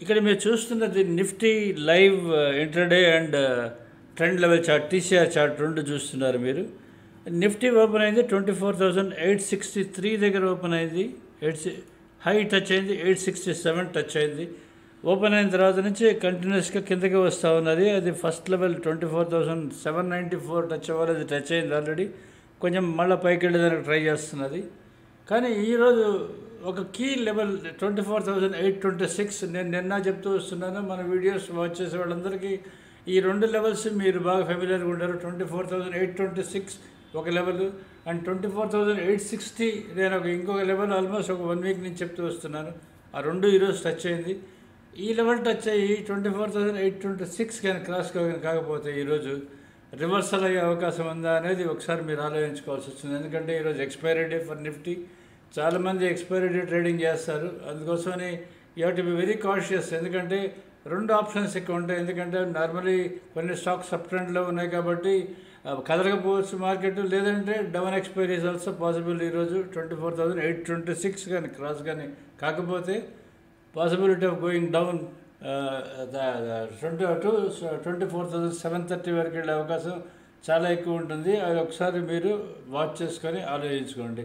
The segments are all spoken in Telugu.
ఇక్కడ మీరు చూస్తున్నది Nifty live intraday and trend level chart TCR chart రెండు చూస్తున్నారు మీరు. నిఫ్టీ ఓపెన్ అయింది 24,863 దగ్గర ఓపెన్ అయింది. హై టచ్ అయింది, 867 టచ్ అయింది. ఓపెన్ అయిన తర్వాత నుంచి కంటిన్యూస్గా కిందకి వస్తూ ఉన్నది. అది ఫస్ట్ లెవెల్ 24,794 టచ్ అవ్వాలి, అది టచ్ అయింది ఆల్రెడీ. కొంచెం మళ్ళీ పైకి వెళ్ళేదానికి ట్రై చేస్తున్నది. కానీ ఈరోజు ఒక కీ లెవెల్ 24,826 నేను నిన్న చెప్తూ వస్తున్నాను. మన వీడియోస్ వాచ్ చేసే వాళ్ళందరికీ ఈ రెండు లెవెల్స్ మీరు బాగా ఫెమిలియర్గా ఉంటారు. 24,826 ఒక లెవెల్ అండ్ 24,860 నేను ఇంకొక లెవెల్ ఆల్మోస్ట్ ఒక 1 వీక్ నుంచి చెప్తూ వస్తున్నాను. ఆ రెండు ఈరోజు టచ్ అయింది. ఈ లెవెల్ టచ్ అయ్యి 24,826 కానీ క్రాస్ కాకపోతే ఈరోజు రివర్సల్ అయ్యే అవకాశం ఉందా అనేది ఒకసారి మీరు ఆలోచించుకోవాల్సి వస్తుంది. ఎందుకంటే ఈరోజు ఎక్స్పైరీ డే ఫర్ నిఫ్టీ. చాలామంది ఎక్స్పైరీ డే ట్రేడింగ్ చేస్తారు. అందుకోసమని you have to be very cautious. ఎందుకంటే రెండు ఆప్షన్స్ ఎక్కువ ఉంటాయి. ఎందుకంటే నార్మలీ కొన్ని స్టాక్స్ అప్ ట్రెండ్లో ఉన్నాయి కాబట్టి కదలకపోవచ్చు మార్కెట్, లేదంటే down expiry is also possible. ఈరోజు 24,826 కానీ క్రాస్ కానీ కాకపోతే పాసిబిలిటీ ఆఫ్ గోయింగ్ డౌన్ 24,730 వరకు వెళ్ళే అవకాశం చాలా ఎక్కువ ఉంటుంది. అది ఒకసారి మీరు వాచ్ చేసుకొని ఆలోచించుకోండి.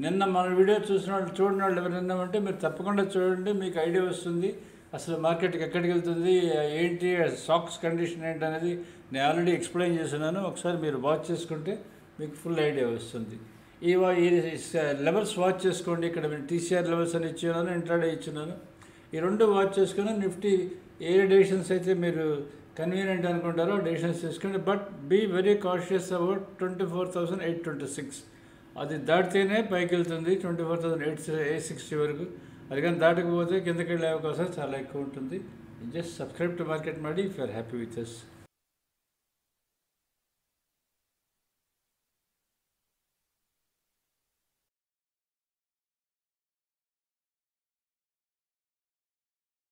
నిన్న మన వీడియో చూసిన వాళ్ళు చూడని వాళ్ళు ఎవరైనా ఉంటే మీరు తప్పకుండా చూడండి, మీకు ఐడియా వస్తుంది అసలు మార్కెట్కి ఎక్కడికి వెళ్తుంది, ఏంటి స్టాక్స్ కండిషన్ ఏంటి అనేది నేను ఆల్రెడీ ఎక్స్ప్లెయిన్ చేస్తున్నాను. ఒకసారి మీరు వాచ్ చేసుకుంటే మీకు ఫుల్ ఐడియా వస్తుంది. ఈ లెవెల్స్ వాచ్ చేసుకోండి. ఇక్కడ నేను టీసీఆర్ లెవెల్స్ అని ఇచ్చున్నాను, ఇంట్రాడే ఇచ్చున్నాను. ఈ రెండు వాచ్ చేసుకుని నిఫ్టీ ఏ డెసిషన్స్ అయితే మీరు కన్వీనియంట్ అనుకుంటారో డెసిషన్స్ తీసుకోండి. But be very cautious about 24,826. అది దాటితేనే పైకి వెళ్తుంది 24,860 వరకు. అది కానీ దాటకపోతే కిందకి వెళ్ళే అవకాశం చాలా ఎక్కువ ఉంటుంది. జస్ట్ సబ్స్క్రైబ్ టు మార్కెట్ మాడి if you are happy with us.